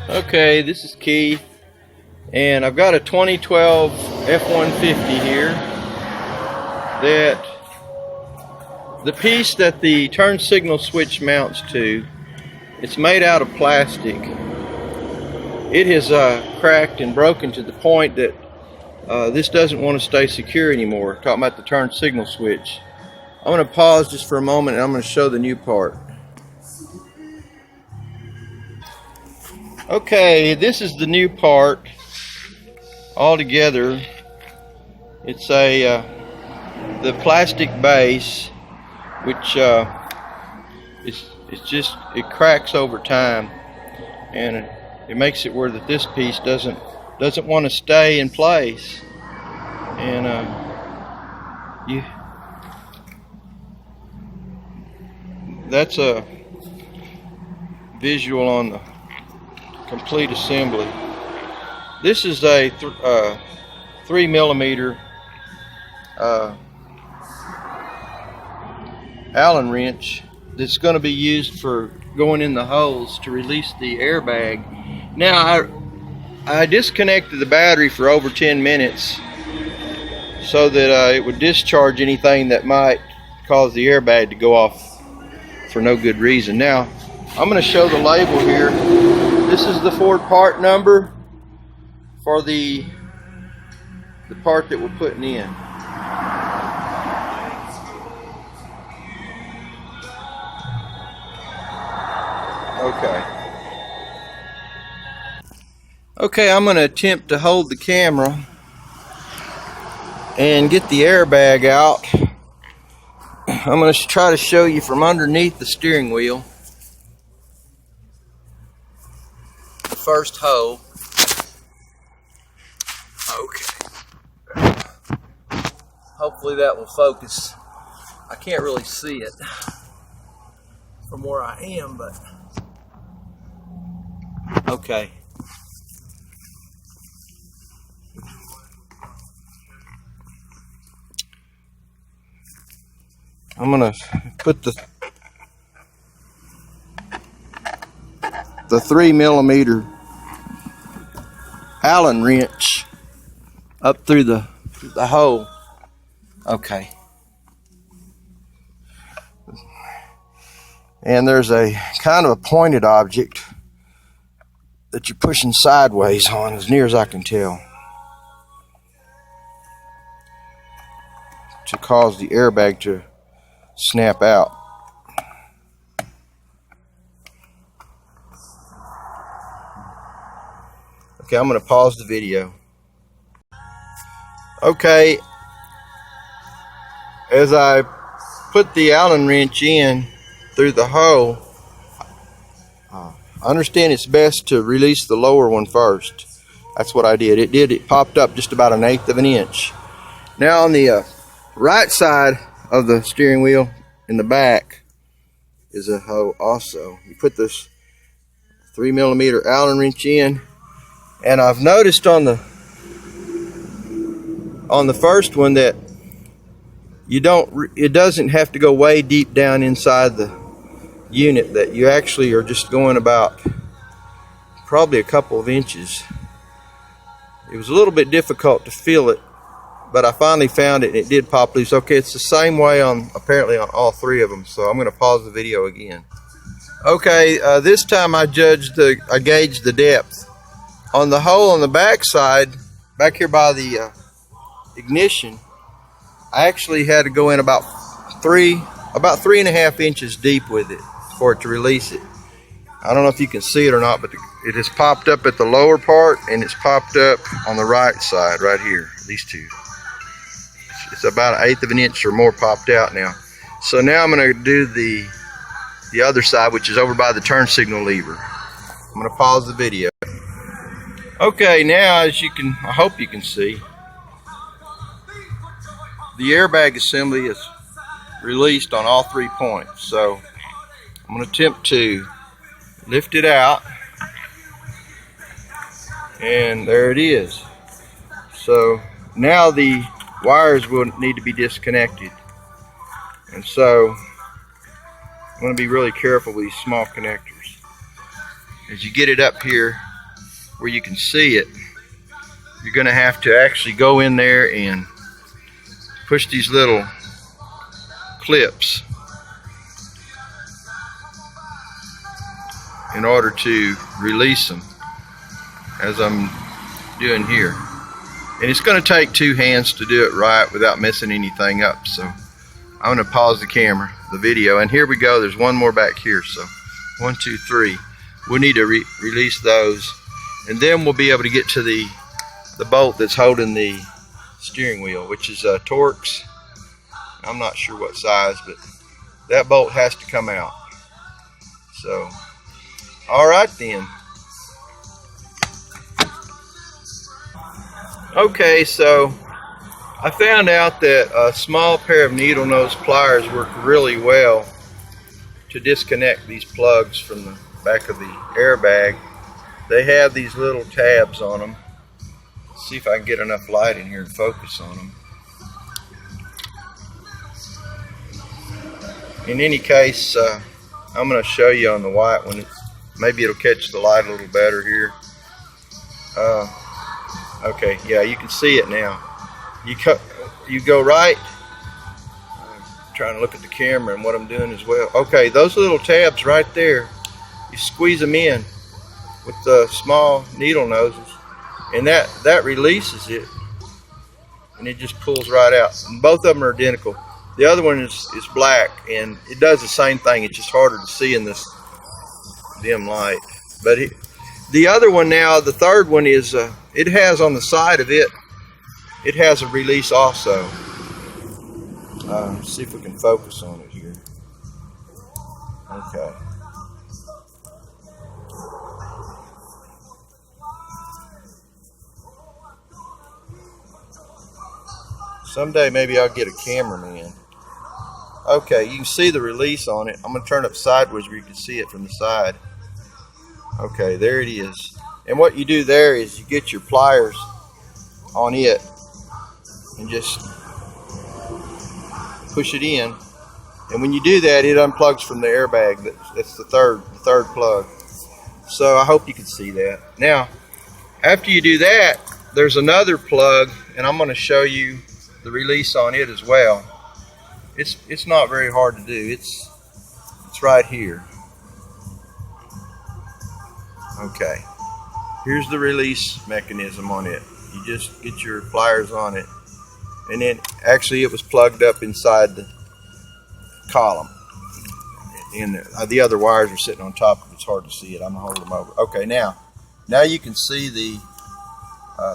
Okay, this is Keith, and I've got a 2012 F150 here that the piece that the turn signal switch mounts to, it's made out of plastic. It has cracked and broken to the point that this doesn't want to stay secure anymore. Talking about the turn signal switch. I'm going to pause just for a moment and I'm going to show the new part. Okay, this is the new part all together. It's the plastic base, which it cracks over time, and it makes it where that this piece doesn't want to stay in place. And that's a visual on the complete assembly. This is a 3mm Allen wrench that's going to be used for going in the holes to release the airbag. Now I disconnected the battery for over 10 minutes so that it would discharge anything that might cause the airbag to go off for no good reason. Now I'm going to show the label here. This is the Ford part number for the part that we're putting in. Okay, I'm going to attempt to hold the camera and get the airbag out. I'm going to try to show you from underneath the steering wheel. The first hole. Okay. Hopefully that will focus. I can't really see it from where I am, but okay. I'm gonna put the 3mm Allen wrench up through the hole. Okay. And there's a kind of a pointed object that you're pushing sideways on, as near as I can tell, to cause the airbag to snap out. Okay, I'm going to pause the video. Okay, as I put the Allen wrench in through the hole, I understand it's best to release the lower one first. That's what I did. It popped up just about 1/8 of an inch. Now on the right side of the steering wheel in the back is a hole also. You put this 3mm Allen wrench in, and I've noticed on the first one that it doesn't have to go way deep down inside the unit, that you actually are just going about probably a couple of inches. It was a little bit difficult to feel it, but I finally found it and it did pop loose. Okay, it's the same way apparently on all three of them, so I'm going to pause the video again. Okay, this time I gauged the depth. On the hole on the back side, back here by the ignition, I actually had to go in about 3.5 inches deep with it for it to release it. I don't know if you can see it or not, but it has popped up at the lower part and it's popped up on the right side right here. These two. It's about 1/8 of an inch or more popped out now. So now I'm going to do the other side, which is over by the turn signal lever. I'm going to pause the video. Okay, now as I hope you can see, the airbag assembly is released on all 3 points. So I'm going to attempt to lift it out, and there it is. So now the wires will need to be disconnected, and so I'm going to be really careful with these small connectors. As you get it up here, where you can see it, you're going to have to actually go in there and push these little clips in order to release them, as I'm doing here. And it's going to take two hands to do it right without messing anything up. So I'm going to pause the video, and here we go. There's one more back here. So 1, 2, 3. We'll need to release those, and then we'll be able to get to the bolt that's holding the steering wheel, which is a Torx. I'm not sure what size, but that bolt has to come out. So, all right then. Okay, so I found out that a small pair of needle nose pliers work really well to disconnect these plugs from the back of the airbag. They have these little tabs on them. Let's see if I can get enough light in here to focus on them. In any case, I'm going to show you on the white one. Maybe it'll catch the light a little better here. Okay, yeah, you can see it now. You go right. I'm trying to look at the camera and what I'm doing as well. Okay, those little tabs right there, you squeeze them in with the small needle noses, and that releases it, and it just pulls right out. And both of them are identical. The other one is black, and it does the same thing. It's just harder to see in this dim light. But the other one now, the third one, is it has on the side of it, it has a release also. See if we can focus on it here. Okay. Someday maybe I'll get a cameraman. Okay, you can see the release on it. I'm going to turn it sideways where you can see it from the side. Okay, there it is. And what you do there is you get your pliers on it and just push it in. And when you do that, it unplugs from the airbag. That's the third plug. So I hope you can see that. Now, after you do that, there's another plug, and I'm going to show you the release on it as well. It's not very hard to do. It's right here. Okay, here's the release mechanism on it. You just get your pliers on it, and then actually it was plugged up inside the column, and the other wires are sitting on top of it. It's hard to see it. I'm gonna hold them over. Okay, now you can see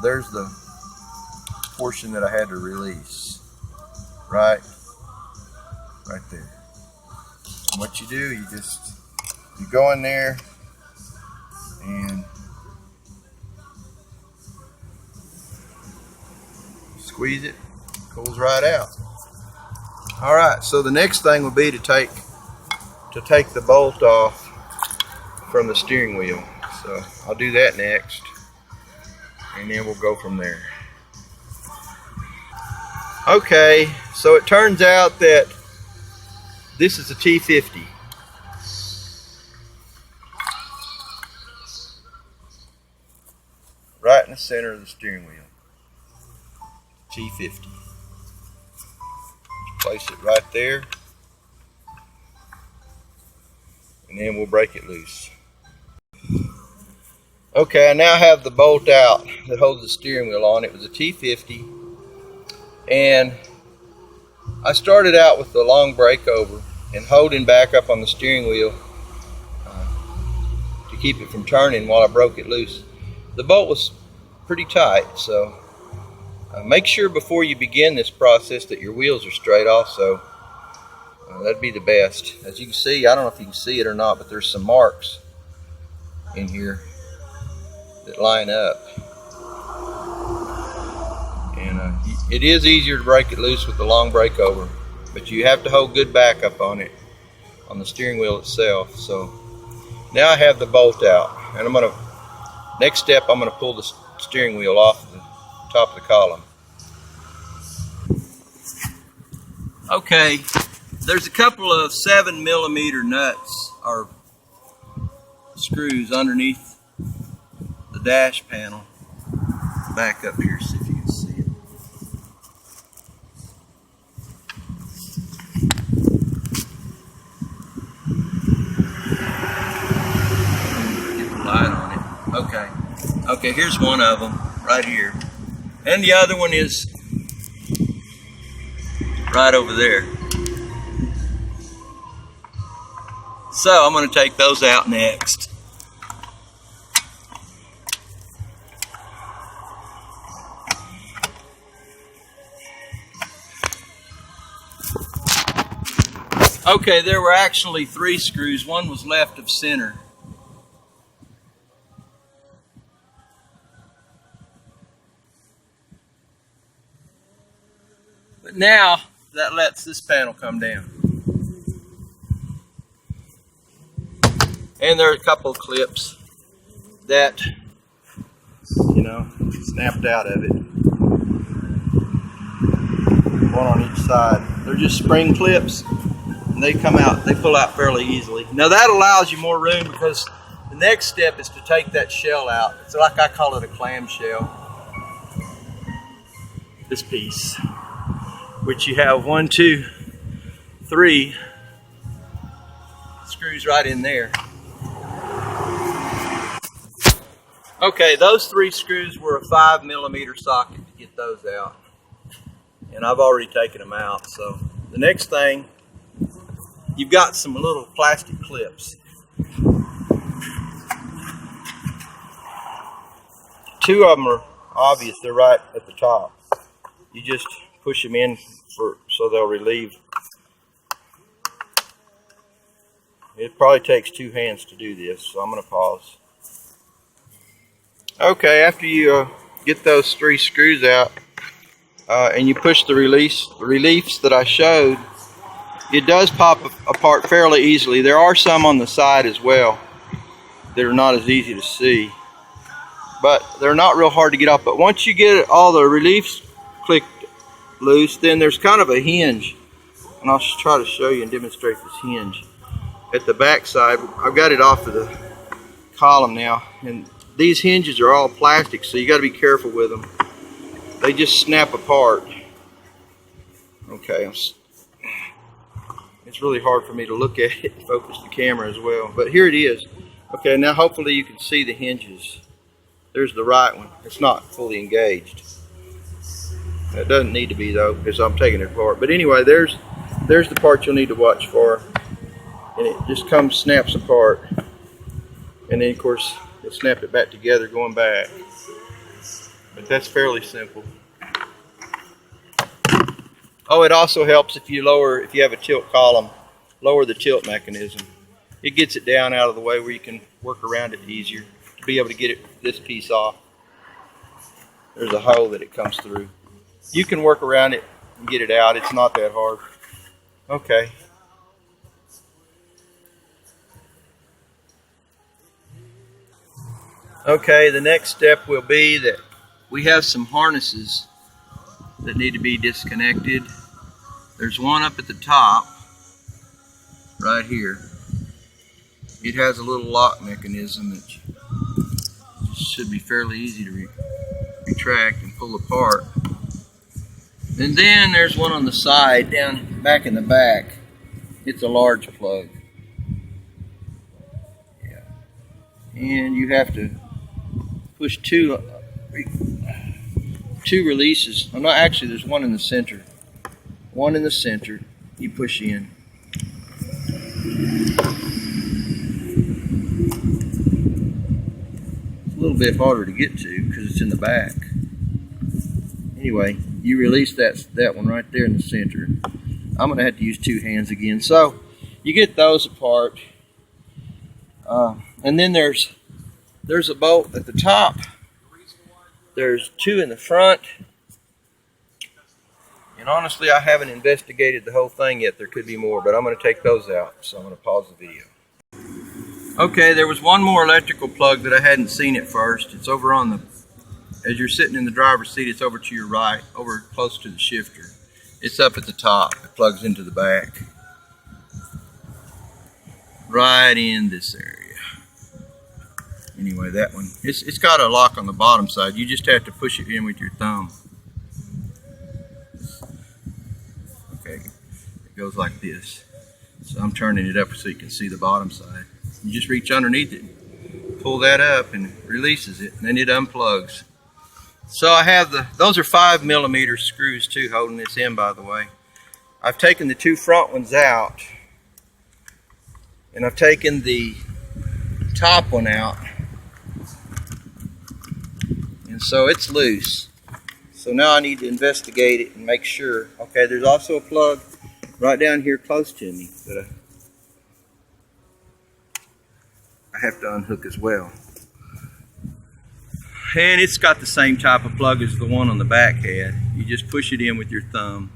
there's the portion that I had to release right there. And what you do, you go in there and squeeze it, pulls right out. All right, so the next thing will be to take the bolt off from the steering wheel. So I'll do that next, and then we'll go from there. Okay, so it turns out that this is a T50. Right in the center of the steering wheel. T50. Place it right there, and then we'll break it loose. Okay, I now have the bolt out that holds the steering wheel on. It was a T50, and I started out with the long breakover and holding back up on the steering wheel to keep it from turning while I broke it loose. The bolt was pretty tight, so make sure before you begin this process that your wheels are straight also. That'd be the best. As you can see, I don't know if you can see it or not, but there's some marks in here that line up. And it is easier to break it loose with the long breakover, but you have to hold good backup on it, on the steering wheel itself. So now I have the bolt out, and next step, I'm going to pull the steering wheel off the top of the column. Okay, there's a couple of 7mm nuts or screws underneath the dash panel back up here, see if you can see it. Get the light on it. Okay. Okay, here's one of them right here. And the other one is right over there. So I'm going to take those out next. Okay, there were actually 3 screws. One was left of center. But now that lets this panel come down. And there are a couple of clips that, you know, snapped out of it. One on each side. They're just spring clips. And they come out, they pull out fairly easily. Now that allows you more room because the next step is to take that shell out. It's like I call it a clamshell. This piece, which you have 1, 2, 3 screws right in there. Okay, those 3 screws were a 5mm socket to get those out. And I've already taken them out. So the next thing, you've got some little plastic clips. 2 of them are obvious, they're right at the top. You just push them in so they'll relieve. It probably takes 2 hands to do this, so I'm going to pause. Okay, after you get those 3 screws out and you push the reliefs that I showed, it does pop apart fairly easily. There are some on the side as well that are not as easy to see, but they're not real hard to get off. But once you get all the reliefs clicked loose, then there's kind of a hinge, and I'll try to show you and demonstrate this hinge at the back side. I've got it off of the column now, and these hinges are all plastic, so you got to be careful with them. They just snap apart. Okay, it's really hard for me to look at it and focus the camera as well, but here it is. Okay, now hopefully you can see the hinges. There's the right one. It's not fully engaged. It doesn't need to be though, because I'm taking it apart. But anyway, there's the part you'll need to watch for, and it just snaps apart, and then of course you'll snap it back together going back. But that's fairly simple. Oh, it also helps if you have a tilt column, lower the tilt mechanism. It gets it down out of the way where you can work around it easier to be able to get this piece off. There's a hole that it comes through. You can work around it and get it out. It's not that hard. Okay. Okay, the next step will be that we have some harnesses that need to be disconnected. There's one up at the top right here. It has a little lock mechanism that should be fairly easy to retract and pull apart. And then there's one on the side down back in the back. It's a large plug. Yeah. And you have to push two releases. Oh, no, actually there's one in the center. One in the center. You push in. It's a little bit harder to get to because it's in the back. Anyway, you release that one right there in the center. I'm going to have to use 2 hands again. So you get those apart, and then there's a bolt at the top. There's 2 in the front. And honestly, I haven't investigated the whole thing yet. There could be more, but I'm going to take those out. So I'm going to pause the video. Okay, there was one more electrical plug that I hadn't seen at first. It's over on the, as you're sitting in the driver's seat, it's over to your right, over close to the shifter. It's up at the top. It plugs into the back. Right in this area. Anyway, that one, it's got a lock on the bottom side. You just have to push it in with your thumb. Okay, it goes like this. So I'm turning it up so you can see the bottom side. You just reach underneath it, pull that up, and it releases it, and then it unplugs. So I have those are 5mm screws too, holding this in, by the way. I've taken the two front ones out, and I've taken the top one out. And so it's loose. So now I need to investigate it and make sure. Okay, there's also a plug right down here close to me that I have to unhook as well. And it's got the same type of plug as the one on the back had. You just push it in with your thumb.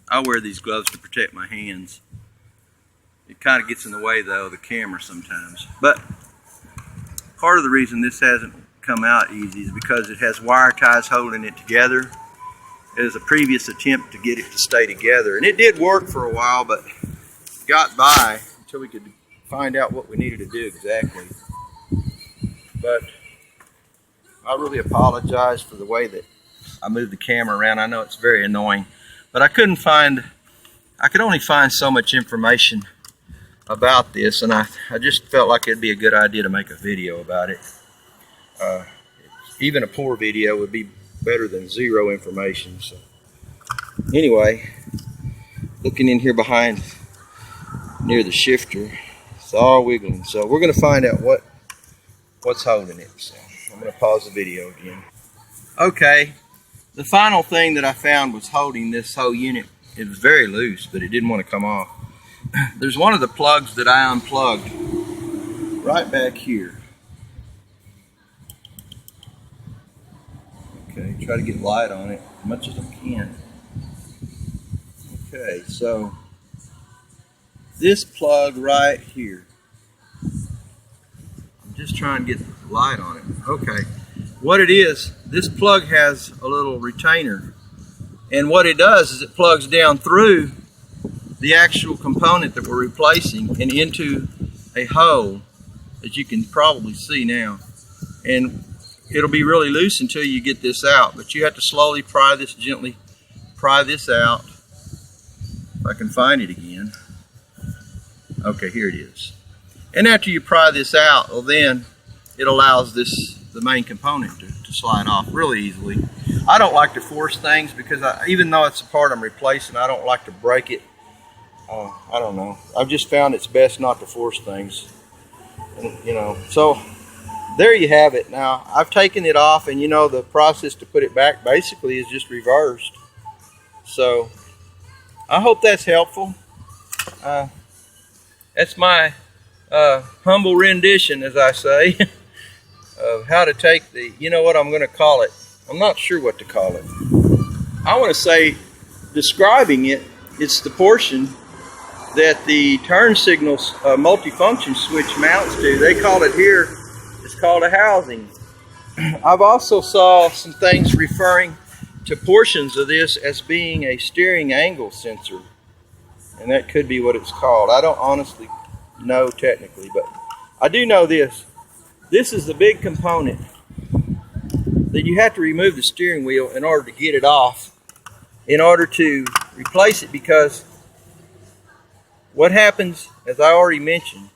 I wear these gloves to protect my hands. It kind of gets in the way though of the camera sometimes. But part of the reason this hasn't come out easy is because it has wire ties holding it together. It was a previous attempt to get it to stay together, and it did work for a while, but got by until we could find out what we needed to do exactly. But I really apologize for the way that I moved the camera around. I know it's very annoying, but I could only find so much information about this, and I just felt like it'd be a good idea to make a video about it. Even a poor video would be better than zero information. So anyway, looking in here behind near the shifter, it's all wiggling. So we're going to find out what's holding it. So I'm going to pause the video again. Okay, the final thing that I found was holding this whole unit. It was very loose, but it didn't want to come off. There's one of the plugs that I unplugged right back here. Okay, try to get light on it as much as I can. Okay, so this plug right here. I'm just trying to get light on it. Okay, what it is, this plug has a little retainer, and what it does is it plugs down through the actual component that we're replacing and into a hole, as you can probably see now. And it'll be really loose until you get this out, but you have to slowly pry this, gently pry this out. If I can find it again. Okay, here it is. And after you pry this out, well, then it allows the main component to slide off really easily. I don't like to force things because even though it's a part I'm replacing, I don't like to break it. I don't know. I've just found it's best not to force things. And, you know, so there you have it. Now, I've taken it off, and you know, the process to put it back basically is just reversed. So I hope that's helpful. That's my humble rendition, as I say, of how to take the, you know what I'm going to call it. I'm not sure what to call it. I want to say, describing it, it's the portion that the turn signal multifunction switch mounts to. They call it here, it's called a housing. I've also saw some things referring to portions of this as being a steering angle sensor, and that could be what it's called. I don't honestly know technically, but I do know this. This is the big component that you have to remove the steering wheel in order to get it off, in order to replace it, because what happens, as I already mentioned,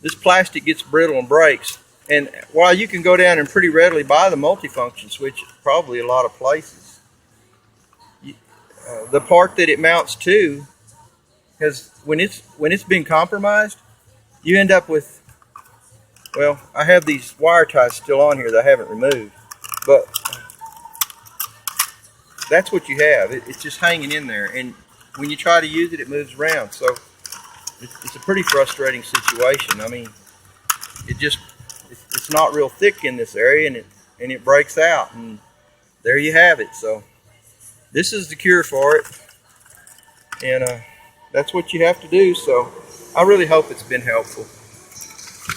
this plastic gets brittle and breaks. And while you can go down and pretty readily buy the multifunction switch at probably a lot of places, the part that it mounts to has, when it's been compromised, you end up with, well, I have these wire ties still on here that I haven't removed, but that's what you have. It's just hanging in there, and when you try to use it, it moves around. So it's a pretty frustrating situation. I mean, it's not real thick in this area, and it breaks out, and there you have it. So this is the cure for it, and that's what you have to do. So I really hope it's been helpful.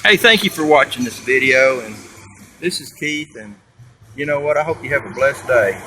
Hey, thank you for watching this video, and this is Keith, and you know what, I hope you have a blessed day.